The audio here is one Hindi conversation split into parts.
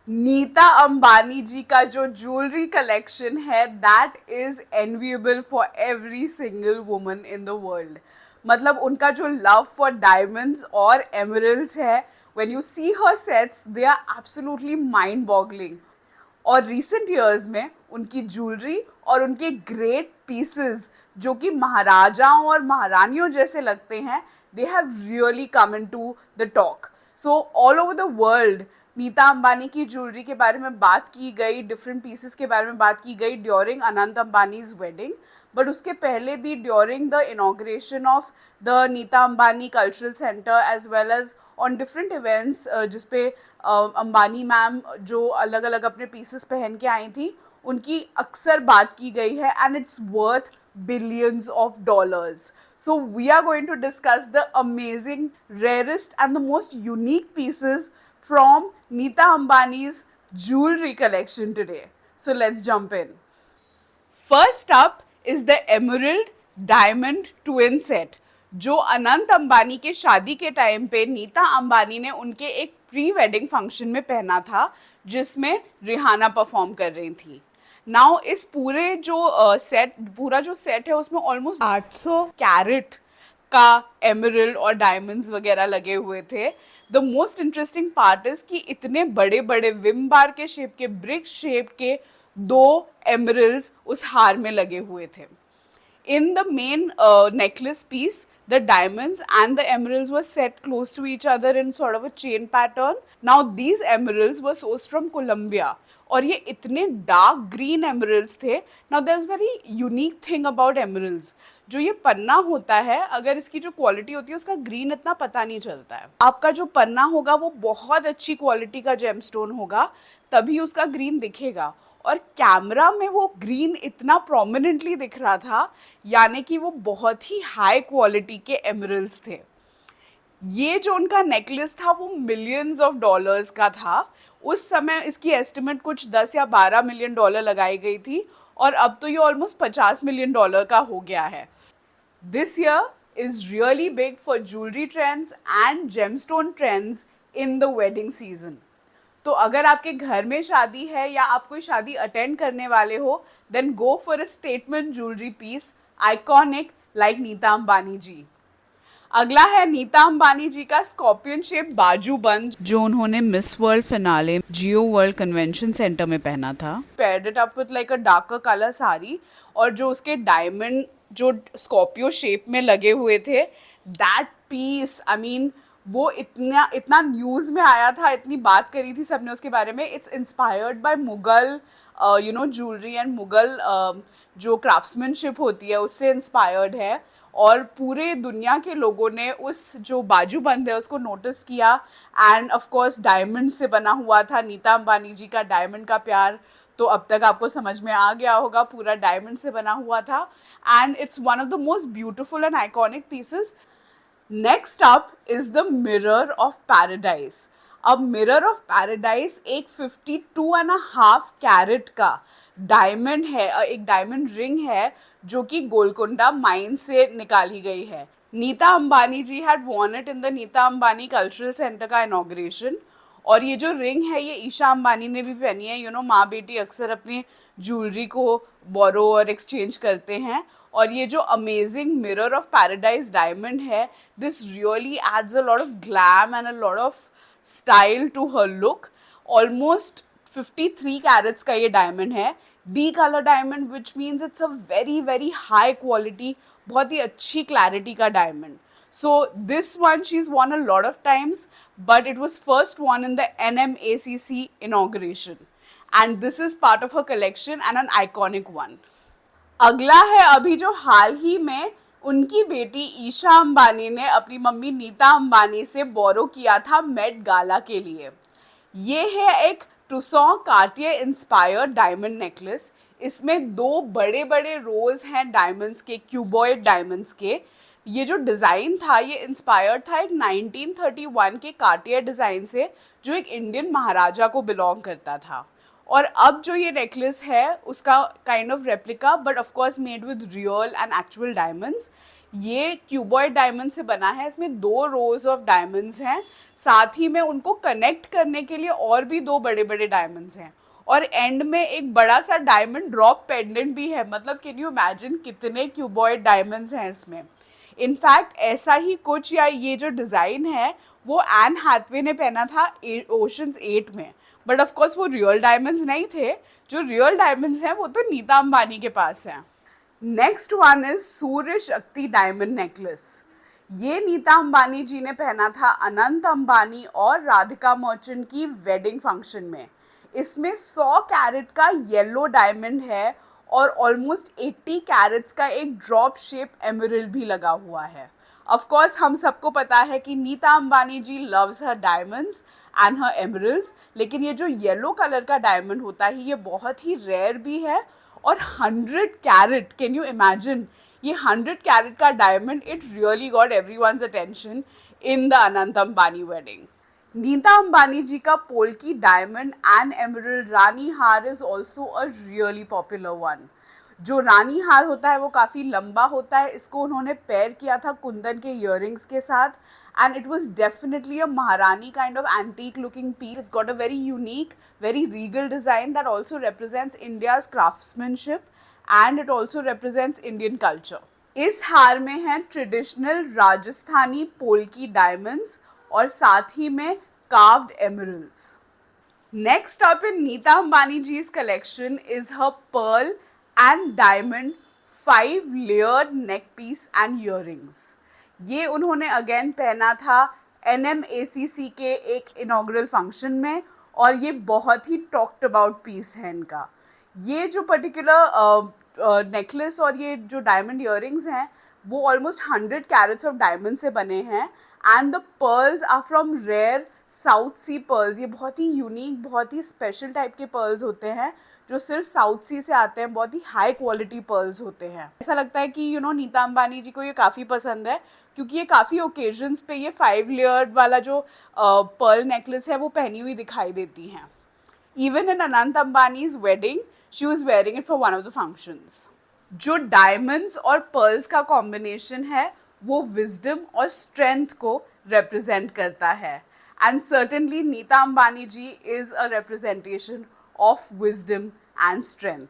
नीता अंबानी जी का जो ज्वेलरी कलेक्शन है that is enviable for every single woman in the world. मतलब उनका जो लव फॉर डायमंड्स और एमरल्ड्स है, when you see her sets they are absolutely mind boggling. और रिसेंट ईयर्स में उनकी ज्वेलरी और उनके ग्रेट पीसेस जो कि महाराजाओं और महारानियों जैसे लगते हैं, they have really come in to the talk. So all over the world Nita Ambani की ज्वेलरी के बारे में बात की गई, डिफरेंट पीसेस के बारे में बात की गई during Anant Ambani's wedding. But उसके पहले भी during the inauguration of the Nita Ambani cultural centre as well as on different events जिसपे अंबानी मैम जो अलग अलग अपने पीसेस पहन के आई थी, उनकी अक्सर बात की गई है and it's worth billions of dollars. So we are going to discuss the amazing, rarest and the most unique pieces from Neeta Ambani's jewelry collection today. So let's jump in. First up is the Emerald Diamond Twin Set, जो अनंत अंबानी के शादी के टाइम पे नीता अंबानी ने उनके एक प्री वेडिंग फंक्शन में पहना था, जिसमें रिहाना परफॉर्म कर रही थी. नाउ इस पूरे जो पूरा जो सेट है उसमें ऑलमोस्ट 800 कैरेट का एमरल्ड और डायमंड्स वगैरह लगे हुए थे. The most interesting part is कि इतने बड़े बड़े विम बार के शेप के, ब्रिक शेप के दो एमरल्ड्स उस हार में लगे हुए थे. In the main necklace piece, the diamonds and the emeralds were set close to each other in sort of a chain pattern. Now these emeralds were sourced from Colombia. और ये इतने डार्क ग्रीन एमरल्ड्स थे. Now there is very unique thing about emeralds. जो ये पन्ना होता है, अगर इसकी जो क्वालिटी होती है उसका ग्रीन इतना पता नहीं चलता है. आपका जो पन्ना होगा वो बहुत अच्छी क्वालिटी का जेमस्टोन होगा, तभी उसका ग्रीन दिखेगा. और कैमरा में वो ग्रीन इतना प्रोमिनेंटली दिख रहा था, यानी कि वो बहुत ही हाई क्वालिटी के एमरल्ड्स थे. ये जो उनका नेकलेस था वो मिलियंस ऑफ डॉलर्स का था. उस समय इसकी एस्टिमेट कुछ 10 या 12 मिलियन डॉलर लगाई गई थी, और अब तो ये ऑलमोस्ट 50 मिलियन डॉलर का हो गया है. This year is really big for jewellery trends and gemstone trends in the wedding season. तो अगर आपके घर में शादी है या आप कोई शादी अटेंड करने वाले हो, then go for a statement jewellery piece iconic like Nita Ambani ji. अगला है नीता अंबानी जी का स्कॉर्पियन शेप बाजू बंद, जो उन्होंने मिस वर्ल्ड फिनाले जियो वर्ल्ड कन्वेंशन सेंटर में पहना था. Paired it up with like a darker colour sari, और जो उसके डायमंड जो स्कॉर्पियो शेप में लगे हुए थे, दैट पीस आई मीन वो इतना इतना न्यूज़ में आया था, इतनी बात करी थी सबने उसके बारे में. It's inspired by Mughal jewellery and Mughal जो क्राफ्ट्समैनशिप होती है उससे इंस्पायर्ड है. और पूरे दुनिया के लोगों ने उस जो बाजूबंद है उसको नोटिस किया. एंड ऑफ कोर्स डायमंड से बना हुआ था. नीता अंबानी जी का डायमंड का प्यार तो अब तक आपको समझ में आ गया होगा, पूरा डायमंड से बना हुआ था. And it's one of the most beautiful and iconic pieces. Next up is the mirror of paradise. अब मिरर ऑफ पैराडाइज एक 52.5 कैरेट का डायमंड है, एक डायमंड रिंग है जो कि गोलकुंडा माइन से निकाली गई है. Nita Ambani ji had worn it in the Nita Ambani cultural centre का इनॉग्रेशन. और ये जो रिंग है ये ईशा अंबानी ने भी पहनी है. माँ बेटी अक्सर अपनी ज्वेलरी को बोरो और एक्सचेंज करते हैं. और ये जो amazing mirror of paradise diamond है, this really adds a lot of glam and a lot of style to her look. Almost 53 carats का ये डायमंड है. D colour diamond which means it's a very very high quality, बहुत ही अच्छी क्लैरिटी का diamond. So this one she's won a lot of times, but it was first won in the NMACC inauguration, and this is part of her collection and an iconic one. अगला है अभी जो हाल ही में उनकी बेटी ईशा अंबानी ने अपनी मम्मी नीता अंबानी से बोरो किया था मेट गाला के लिए. ये है एक टुसॉ कार्टियर इंस्पायर्ड डायमंड नेकलेस. इसमें दो बड़े बड़े रोज हैं डायमंड्स के, क्यूबॉइड डायमंड्स के. ये जो डिज़ाइन था ये इंस्पायर्ड था एक 1931 के कार्टियर डिज़ाइन से, जो एक इंडियन महाराजा को बिलोंग करता था. और अब जो ये नेकलेस है उसका kind of replica, but of course made with real and actual diamonds. ये क्यूबॉइड डायमंड से बना है, इसमें 2 रोज ऑफ डायमंड्स हैं, साथ ही में उनको कनेक्ट करने के लिए और भी 2 बड़े बड़े डायमंड्स हैं, और एंड में एक बड़ा सा डायमंड ड्रॉप पेंडेंट भी है। मतलब कैन यू इमेजिन कितने क्यूबॉइड डायमंड्स हैं इसमें। इनफैक्ट ऐसा ही कुछ, या ये जो डिज़ाइन है वो एन हैथवे ने पहना था ओशंस 8 में, बट ऑफ कोर्स वो रियल डायमंड्स नहीं थे। जो रियल डायमंड्स हैं वो तो नीता अंबानी के पास हैं। नेक्स्ट वन इज सूर्य शक्ति डायमंड नेकलेस। ये नीता अंबानी जी ने पहना था अनंत अंबानी और राधिका मर्चेंट की वेडिंग फंक्शन में। इसमें 100 कैरेट का येलो डायमंड है और ऑलमोस्ट 80 कैरेट्स का एक ड्रॉप शेप एमरल्ड भी लगा हुआ है। ऑफ कोर्स हम सबको पता है कि Nita Ambani ji loves her diamonds and her emeralds, लेकिन ये जो येलो कलर का डायमंड होता है ये बहुत ही रेयर भी है। और 100 कैरेट, कैन यू इमेजिन, ये 100 कैरेट का diamond, it really got everyone's attention in the Anant Ambani wedding. Nita Ambani ji का polki diamond and emerald rani haar is also a really popular one. जो रानी हार होता है वो काफ़ी लंबा होता है, इसको उन्होंने पेयर किया था कुंदन के इयररिंग्स के साथ, and it was definitely a Maharani kind of antique looking piece. It's got a very unique, very regal design that also represents India's craftsmanship and it also represents Indian culture. इस हार में हैं ट्रेडिशनल राजस्थानी पोल्की डायमंड्स और साथ ही में carved emeralds. Next up in Neeta Ambani ji's collection is her pearl and diamond 5-layered neck piece and earrings. ये उन्होंने अगेन पहना था NMACC के एक इनॉग्रल फंक्शन में और ये बहुत ही टॉक्ड अबाउट पीस है इनका। ये जो पर्टिकुलर नेकलेस और ये जो डायमंड इयररिंग्स हैं वो ऑलमोस्ट 100 कैरेट्स ऑफ डायमंड से बने हैं and the pearls are from rare south sea pearls. ये बहुत ही यूनिक, बहुत ही स्पेशल टाइप के पर्ल्स होते हैं जो सिर्फ साउथ सी से आते हैं, बहुत ही हाई क्वालिटी पर्ल्स होते हैं। ऐसा लगता है कि नीता अंबानी जी को ये काफ़ी पसंद है क्योंकि ये काफ़ी ओकेजन्स पे ये 5 लेयर्ड वाला जो पर्ल नेकलेस है वो पहनी हुई दिखाई देती हैं। Even in Anant Ambani's wedding she was wearing it for one of the functions. जो डायमंड्स और पर्ल्स का कॉम्बिनेशन है वो विजडम और स्ट्रेंथ को रिप्रेजेंट करता है and certainly Nita Ambani ji is a representation of wisdom and strength.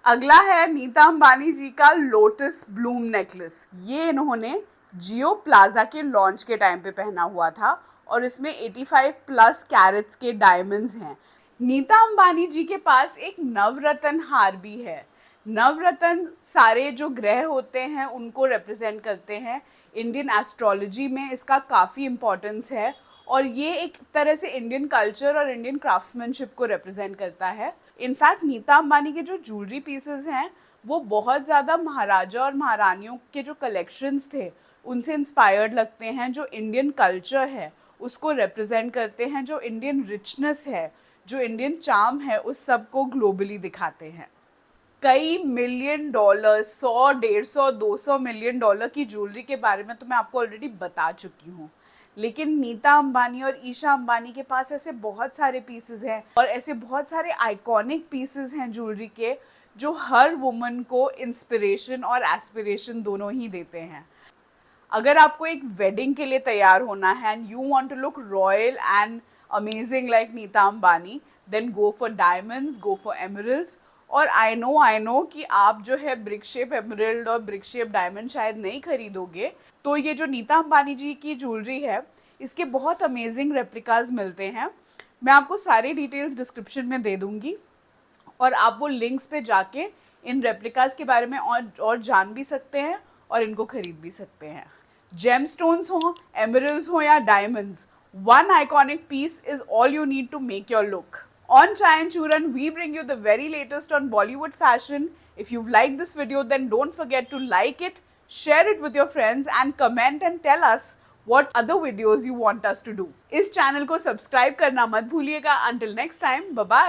अगला है नीता अंबानी जी का लोटस ब्लूम नेकलेस। ये इन्होंने जियो प्लाजा के लॉन्च के टाइम पे पहना हुआ था और इसमें 85 प्लस कैरेट्स के डायमंड्स हैं। नीता अंबानी जी के पास एक नवरत्न हार भी है। नवरत्न सारे जो ग्रह होते हैं उनको रिप्रेजेंट करते हैं। इंडियन एस्ट्रोलॉजी में इसका काफ़ी इम्पोर्टेंस है और ये एक तरह से इंडियन कल्चर और इंडियन क्राफ्ट्समैनशिप को रिप्रेजेंट करता है। इनफैक्ट नीता अंबानी के जो ज्वेलरी पीसेस हैं वो बहुत ज़्यादा महाराजा और महारानियों के जो कलेक्शंस थे उनसे इंस्पायर्ड लगते हैं, जो इंडियन कल्चर है उसको रिप्रेजेंट करते हैं, जो इंडियन रिचनेस है, जो इंडियन चार्म है, उस सब को ग्लोबली दिखाते हैं। कई $1 मिलियन, 100, 150, 200 मिलियन डॉलर की ज्वेलरी के बारे में तो मैं आपको ऑलरेडी बता चुकी हूँ, लेकिन नीता अंबानी और ईशा अंबानी के पास ऐसे बहुत सारे पीसेस हैं और ऐसे बहुत सारे आइकॉनिक पीसेस हैं ज्वेलरी के जो हर वुमन को इंस्पिरेशन और एस्पिरेशन दोनों ही देते हैं। अगर आपको एक वेडिंग के लिए तैयार होना है and you want to look royal and amazing like Nita Ambani, then go for diamonds, go for emeralds. और आई नो कि आप जो है ब्रिक शेप एमरल्ड और ब्रिक शेप डायमंड शायद नहीं खरीदोगे, तो ये जो नीता अंबानी जी की ज्वेलरी है इसके बहुत अमेजिंग रेप्लिकाज मिलते हैं। मैं आपको सारी डिटेल्स डिस्क्रिप्शन में दे दूँगी और आप वो लिंक्स पे जाके इन रेप्लिकाज के बारे में और जान भी सकते हैं और इनको खरीद भी सकते हैं। जेमस्टोन्स हो, एमरल्ड्स हो या diamonds, one iconic piece is all you need to make your look. On Chayan Churan, we bring you the very latest on Bollywood fashion. If you've liked this video, then don't forget to like it, share it with your friends and comment and tell us what other videos you want us to do. इस चैनल को सब्सक्राइब करना मत भूलिएगा. Until next time, bye bye.